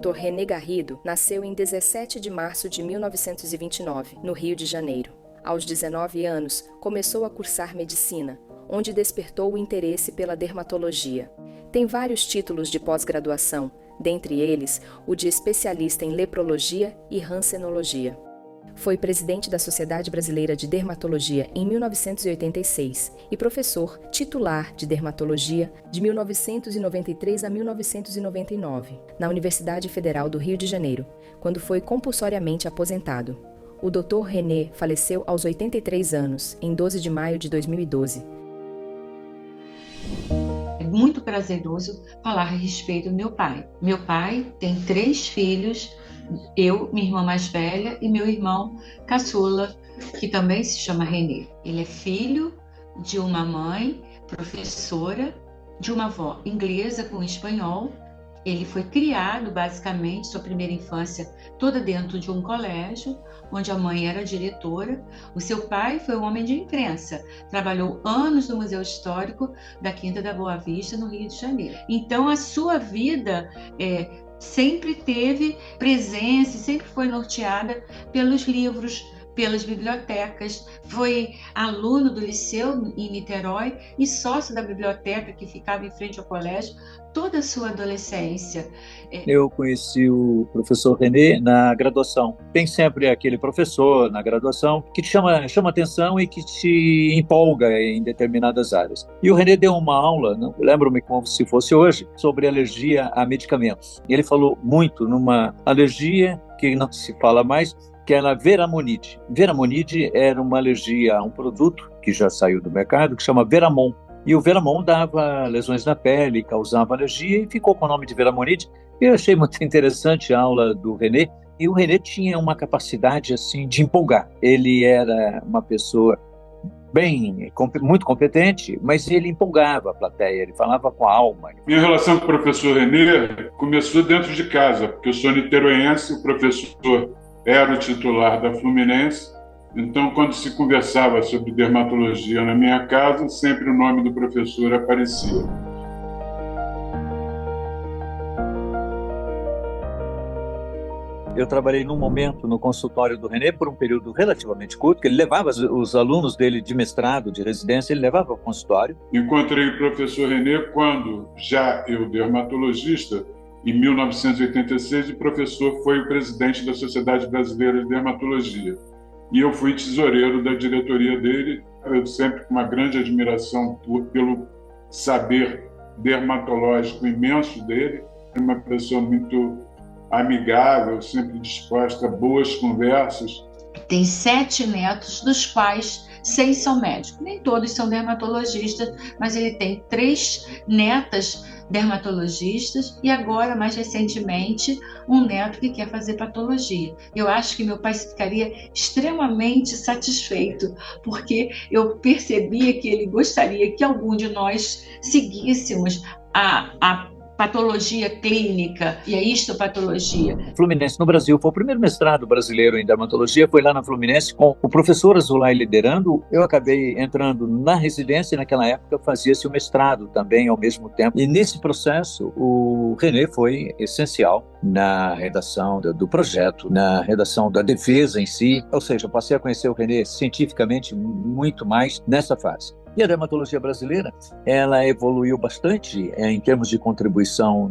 Dr. René Garrido nasceu em 17 de março de 1929, no Rio de Janeiro. Aos 19 anos, começou a cursar medicina, onde despertou o interesse pela dermatologia. Tem vários títulos de pós-graduação, dentre eles o de especialista em leprologia e rancenologia. Foi presidente da Sociedade Brasileira de Dermatologia em 1986 e professor titular de dermatologia de 1993 a 1999, na Universidade Federal do Rio de Janeiro, quando foi compulsoriamente aposentado. O Dr. René faleceu aos 83 anos, em 12 de maio de 2012. É muito prazeroso falar a respeito do meu pai. Meu pai tem 3 filhos, eu, minha irmã mais velha e meu irmão caçula, que também se chama René. Ele é filho de uma mãe professora, de uma avó inglesa com espanhol. Ele foi criado, basicamente, sua primeira infância toda dentro de um colégio, onde a mãe era diretora. O seu pai foi um homem de imprensa, trabalhou anos no Museu Histórico da Quinta da Boa Vista, no Rio de Janeiro. Então, a sua vida sempre teve presença, sempre foi norteada pelos livros, pelas bibliotecas. Foi aluno do liceu em Niterói e sócio da biblioteca que ficava em frente ao colégio toda a sua adolescência. Eu conheci o professor René na graduação. Tem sempre aquele professor na graduação que te chama atenção e que te empolga em determinadas áreas. E o René deu uma aula, lembro-me como se fosse hoje, sobre alergia a medicamentos. E ele falou muito numa alergia que não se fala mais, que era a Veramonide. Veramonide era uma alergia a um produto que já saiu do mercado, que chama Veramon. E o Veramon dava lesões na pele, causava alergia e ficou com o nome de Veramonide. Eu achei muito interessante a aula do René. E o René tinha uma capacidade assim de empolgar. Ele era uma pessoa muito competente, mas ele empolgava a plateia, ele falava com a alma. Minha relação com o professor René começou dentro de casa, porque eu sou niteroense, o professor era o titular da Fluminense. Então, quando se conversava sobre dermatologia na minha casa, sempre o nome do professor aparecia. Eu trabalhei num momento no consultório do René por um período relativamente curto, que ele levava os alunos dele de mestrado, de residência, ele levava ao consultório. Encontrei o professor René quando, já eu dermatologista, em 1986, o professor foi o presidente da Sociedade Brasileira de Dermatologia. E eu fui tesoureiro da diretoria dele, eu sempre com uma grande admiração pelo saber dermatológico imenso dele, uma pessoa muito amigável, sempre disposta a boas conversas. Tem 7 netos, dos quais 6 são médicos. Nem todos são dermatologistas, mas ele tem 3 netas dermatologistas e agora, mais recentemente, um neto que quer fazer patologia. Eu acho que meu pai ficaria extremamente satisfeito, porque eu percebia que ele gostaria que algum de nós seguíssemos a patologia clínica e a histopatologia. Fluminense no Brasil foi o primeiro mestrado brasileiro em dermatologia, foi lá na Fluminense com o professor Azulay liderando. Eu acabei entrando na residência e naquela época fazia-se o mestrado também ao mesmo tempo. E nesse processo o René foi essencial na redação do projeto, na redação da defesa em si. Ou seja, eu passei a conhecer o René cientificamente muito mais nessa fase. E a dermatologia brasileira, ela evoluiu bastante em termos de contribuição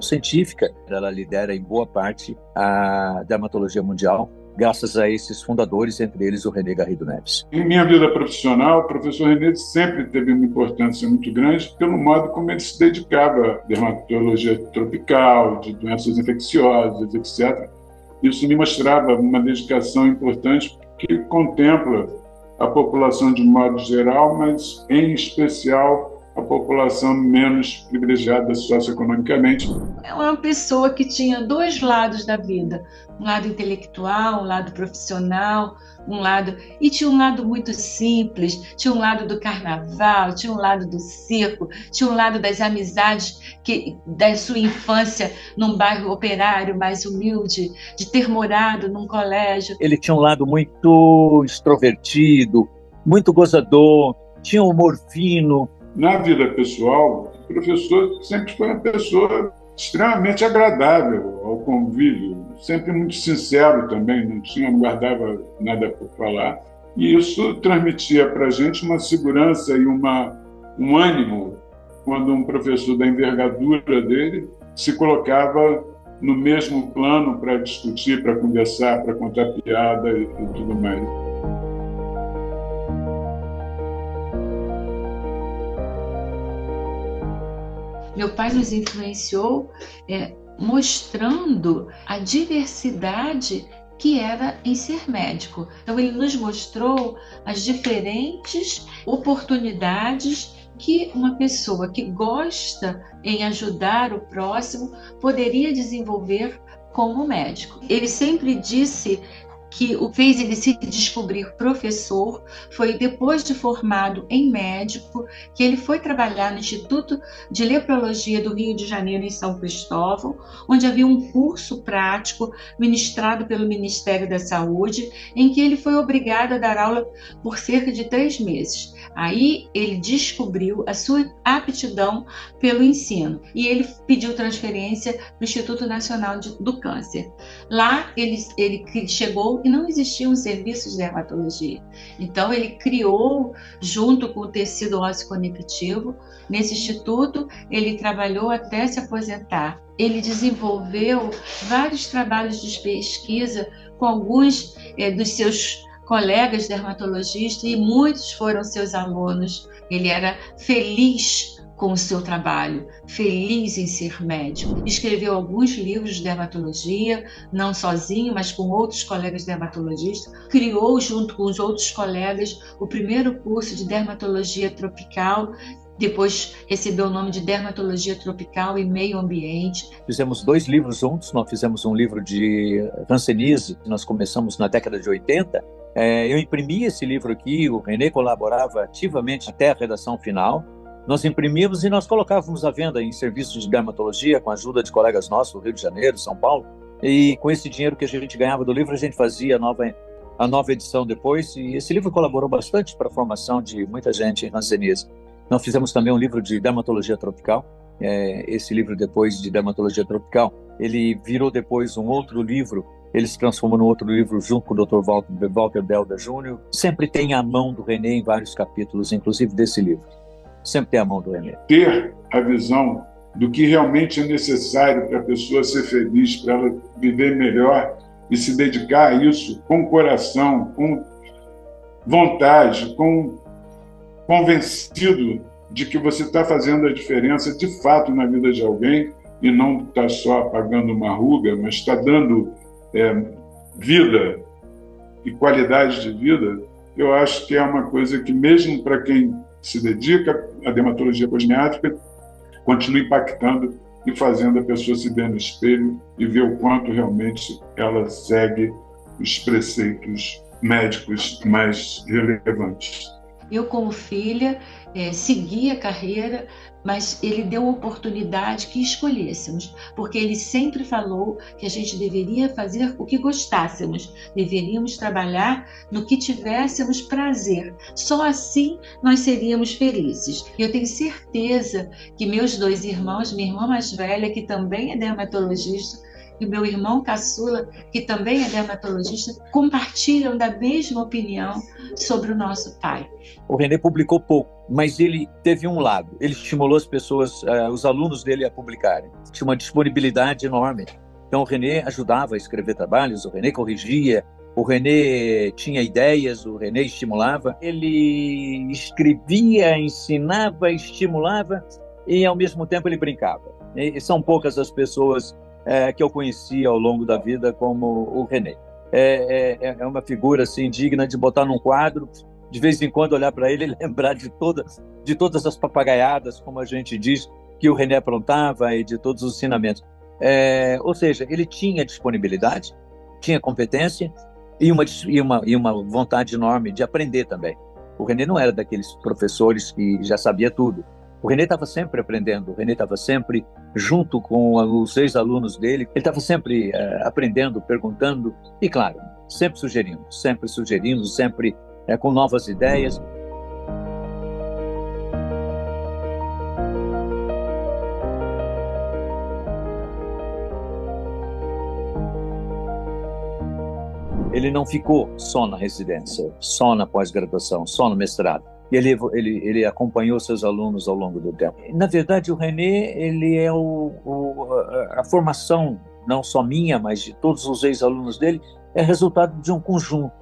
científica. Ela lidera em boa parte a dermatologia mundial, graças a esses fundadores, entre eles o René Garrido Neves. Em minha vida profissional, o professor René sempre teve uma importância muito grande pelo modo como ele se dedicava à dermatologia tropical, de doenças infecciosas, etc. Isso me mostrava uma dedicação importante que contempla a população de modo geral, mas em especial a população menos privilegiada socioeconomicamente. É uma pessoa que tinha 2 lados da vida, um lado intelectual, um lado profissional, e tinha um lado muito simples, tinha um lado do carnaval, tinha um lado do circo, tinha um lado das amizades da sua infância num bairro operário mais humilde, de ter morado num colégio. Ele tinha um lado muito extrovertido, muito gozador, tinha um humor fino. Na vida pessoal, o professor sempre foi uma pessoa extremamente agradável ao convívio, sempre muito sincero também, não guardava nada por falar. E isso transmitia para a gente uma segurança e um ânimo quando um professor da envergadura dele se colocava no mesmo plano para discutir, para conversar, para contar piada e tudo mais. Meu pai nos influenciou mostrando a diversidade que era em ser médico. Então, ele nos mostrou as diferentes oportunidades que uma pessoa que gosta em ajudar o próximo poderia desenvolver como médico. Ele sempre disse que o que fez ele se descobrir professor foi depois de formado em médico, que ele foi trabalhar no Instituto de Leprologia do Rio de Janeiro, em São Cristóvão, onde havia um curso prático ministrado pelo Ministério da Saúde, em que ele foi obrigado a dar aula por cerca de 3 meses. Aí ele descobriu a sua aptidão pelo ensino e ele pediu transferência para o Instituto Nacional do Câncer. Lá ele chegou e não existiam serviços de dermatologia. Então ele criou, junto com o tecido ósseo conectivo, nesse instituto ele trabalhou até se aposentar. Ele desenvolveu vários trabalhos de pesquisa com alguns dos seus colegas dermatologistas e muitos foram seus alunos. Ele era feliz com o seu trabalho, feliz em ser médico. Escreveu alguns livros de dermatologia, não sozinho, mas com outros colegas dermatologistas. Criou, junto com os outros colegas, o primeiro curso de dermatologia tropical. Depois recebeu o nome de Dermatologia Tropical e Meio Ambiente. Fizemos 2 livros juntos. Nós fizemos um livro de hanseníase, que nós começamos na década de 80. Eu imprimi esse livro aqui, o René colaborava ativamente até a redação final. Nós imprimimos e nós colocávamos à venda em serviços de dermatologia, com a ajuda de colegas nossos do Rio de Janeiro, São Paulo. E com esse dinheiro que a gente ganhava do livro, a gente fazia a nova edição depois. E esse livro colaborou bastante para a formação de muita gente em hanseníase. Nós fizemos também um livro de dermatologia tropical. Esse livro, depois de dermatologia tropical, ele virou depois um outro livro. Ele se transformou num outro livro junto com o Dr. Walter Belda Jr. Sempre tem a mão do René em vários capítulos, inclusive desse livro. Sempre tem a mão do René. Ter a visão do que realmente é necessário para a pessoa ser feliz, para ela viver melhor e se dedicar a isso com coração, com vontade, convencido de que você está fazendo a diferença de fato na vida de alguém e não está só apagando uma ruga, mas está dando vida e qualidade de vida. Eu acho que é uma coisa que, mesmo para quem se dedica à dermatologia cosmética, continua impactando e fazendo a pessoa se ver no espelho e ver o quanto realmente ela segue os preceitos médicos mais relevantes. Eu, como filha, segui a carreira, mas ele deu a oportunidade que escolhêssemos, porque ele sempre falou que a gente deveria fazer o que gostássemos, deveríamos trabalhar no que tivéssemos prazer. Só assim nós seríamos felizes. E eu tenho certeza que meus 2 irmãos, minha irmã mais velha, que também é dermatologista, e meu irmão caçula, que também é dermatologista, compartilham da mesma opinião sobre o nosso pai. O René publicou pouco, mas ele teve um lado. Ele estimulou as pessoas, os alunos dele a publicarem. Tinha uma disponibilidade enorme. Então o René ajudava a escrever trabalhos, o René corrigia, o René tinha ideias, o René estimulava. Ele escrevia, ensinava, estimulava e ao mesmo tempo ele brincava. E são poucas as pessoas que eu conheci ao longo da vida como o René. É uma figura assim, digna de botar num quadro, de vez em quando olhar para ele e lembrar de todas as papagaiadas, como a gente diz, que o René aprontava e de todos os ensinamentos. Ou seja, ele tinha disponibilidade, tinha competência e uma vontade enorme de aprender também. O René não era daqueles professores que já sabia tudo. O René estava sempre aprendendo, o René estava sempre junto com os ex-alunos dele, ele estava sempre aprendendo, perguntando e, claro, sempre sugerindo, sempre com novas ideias. ele não ficou só na residência, só na pós-graduação, só no mestrado. Ele acompanhou seus alunos ao longo do tempo. Na verdade, o René, ele é a formação, não só minha, mas de todos os ex-alunos dele, é resultado de um conjunto,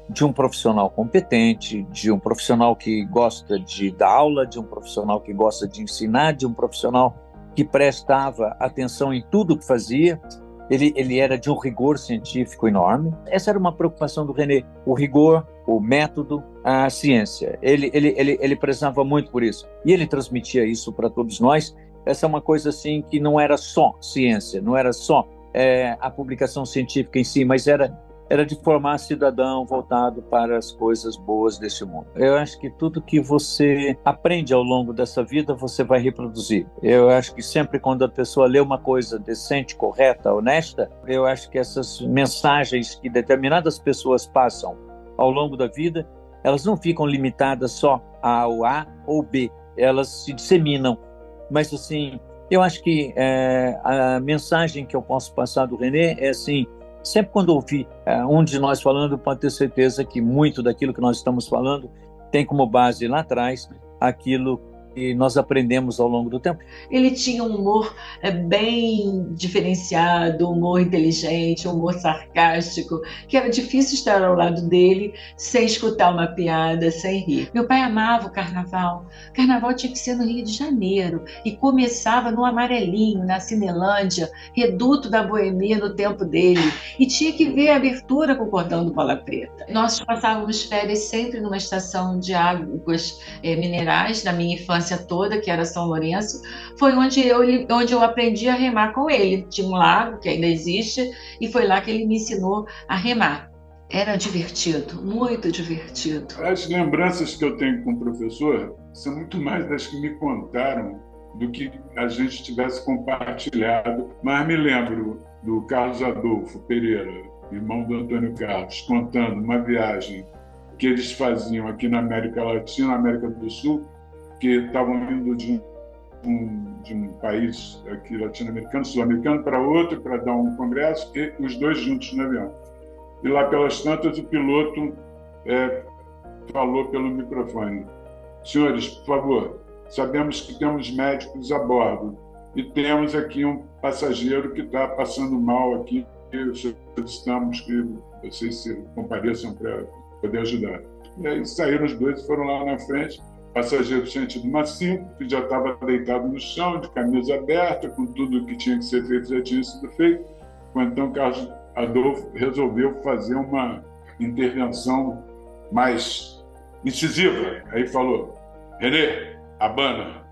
de um profissional competente, de um profissional que gosta de dar aula, de um profissional que gosta de ensinar, de um profissional que prestava atenção em tudo que fazia. Ele era de um rigor científico enorme. Essa era uma preocupação do René, o rigor, o método, a ciência. Ele prezava muito por isso. E ele transmitia isso para todos nós. Essa é uma coisa assim que não era só ciência, não era só a publicação científica em si, mas era de formar cidadão voltado para as coisas boas deste mundo. Eu acho que tudo que você aprende ao longo dessa vida, você vai reproduzir. Eu acho que sempre quando a pessoa lê uma coisa decente, correta, honesta, eu acho que essas mensagens que determinadas pessoas passam ao longo da vida, elas não ficam limitadas só ao A ou B, elas se disseminam. Mas assim, eu acho que a mensagem que eu posso passar do René é assim: sempre quando ouvir um de nós falando, pode ter certeza que muito daquilo que nós estamos falando tem como base lá atrás aquilo que nós aprendemos ao longo do tempo. Ele tinha um humor bem diferenciado, humor inteligente, humor sarcástico, que era difícil estar ao lado dele sem escutar uma piada, sem rir. Meu pai amava o carnaval. O carnaval tinha que ser no Rio de Janeiro e começava no Amarelinho, na Cinelândia, reduto da Boemia no tempo dele, e tinha que ver a abertura com o cordão do Bola Preta. Nós passávamos férias sempre numa estação de águas minerais da minha infância toda, que era São Lourenço. Foi onde eu aprendi a remar com ele. Tinha um lago que ainda existe e foi lá que ele me ensinou a remar. Era divertido, muito divertido. As lembranças que eu tenho com o professor são muito mais das que me contaram do que a gente tivesse compartilhado. Mas me lembro do Carlos Adolfo Pereira, irmão do Antônio Carlos, contando uma viagem que eles faziam aqui na América Latina, na América do Sul, que estavam indo de um país aqui latino-americano, sul-americano, para outro, para dar um congresso, e os dois juntos no avião. E lá pelas tantas, o piloto falou pelo microfone: senhores, por favor, sabemos que temos médicos a bordo e temos aqui um passageiro que está passando mal aqui, e solicitamos que vocês se compareçam para poder ajudar. E aí saíram os dois e foram lá na frente. Passageiro tinha tido uma síncope, que já estava deitado no chão, de camisa aberta, com tudo que tinha que ser feito já tinha sido feito. Então, Carlos Adolfo resolveu fazer uma intervenção mais incisiva. Aí falou: René, abana.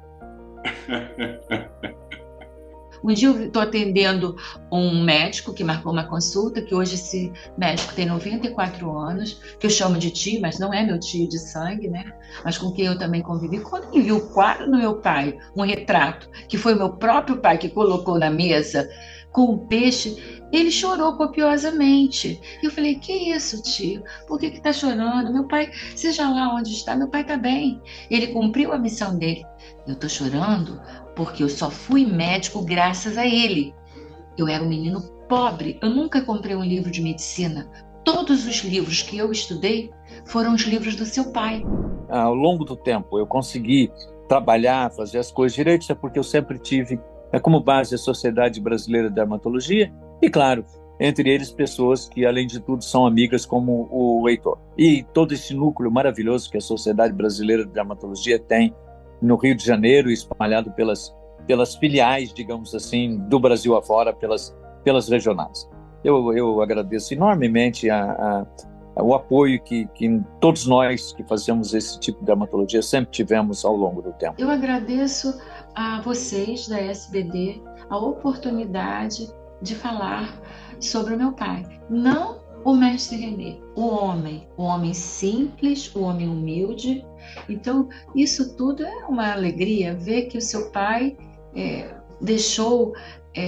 Um dia eu estou atendendo um médico que marcou uma consulta, que hoje esse médico tem 94 anos, que eu chamo de tio, mas não é meu tio de sangue, né? Mas com quem eu também convivi. Quando ele viu o quadro do meu pai, um retrato, que foi meu próprio pai que colocou na mesa, com o peixe, ele chorou copiosamente. E eu falei: que isso, tio? Por que está chorando? Meu pai, seja lá onde está, meu pai está bem. Ele cumpriu a missão dele. Eu estou chorando porque eu só fui médico graças a ele. Eu era um menino pobre, eu nunca comprei um livro de medicina. Todos os livros que eu estudei foram os livros do seu pai. Ao longo do tempo, eu consegui trabalhar, fazer as coisas direito, é porque eu sempre tive como base a Sociedade Brasileira de Dermatologia e, claro, entre eles pessoas que, além de tudo, são amigas, como o Heitor. E todo esse núcleo maravilhoso que a Sociedade Brasileira de Dermatologia tem no Rio de Janeiro, espalhado pelas filiais, digamos assim, do Brasil afora, pelas regionais. Eu agradeço enormemente o apoio que todos nós que fazemos esse tipo de dermatologia sempre tivemos ao longo do tempo. Eu agradeço a vocês da SBD a oportunidade de falar sobre o meu pai. Não o mestre René, o homem simples, o homem humilde. Então, isso tudo é uma alegria, ver que o seu pai deixou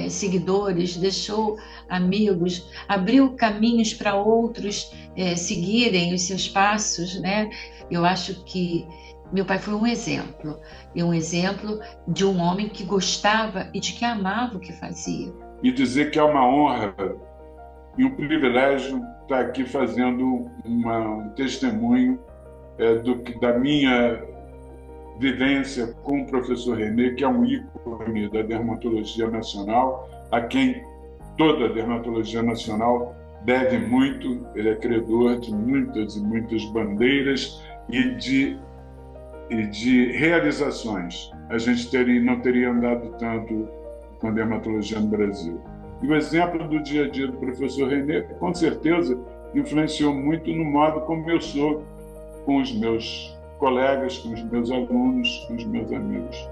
seguidores, deixou amigos, abriu caminhos para outros seguirem os seus passos, né? Eu acho que meu pai foi um exemplo de um homem que gostava e de que amava o que fazia. E dizer que é uma honra e um privilégio estar aqui fazendo um testemunho da minha vivência com o professor René, que é um ícone da dermatologia nacional, a quem toda a dermatologia nacional deve muito. Ele é credor de muitas e muitas bandeiras e de realizações. A gente não teria andado tanto com a dermatologia no Brasil. E o exemplo do dia a dia do professor René, com certeza, influenciou muito no modo como eu sou com os meus colegas, com os meus alunos, com os meus amigos.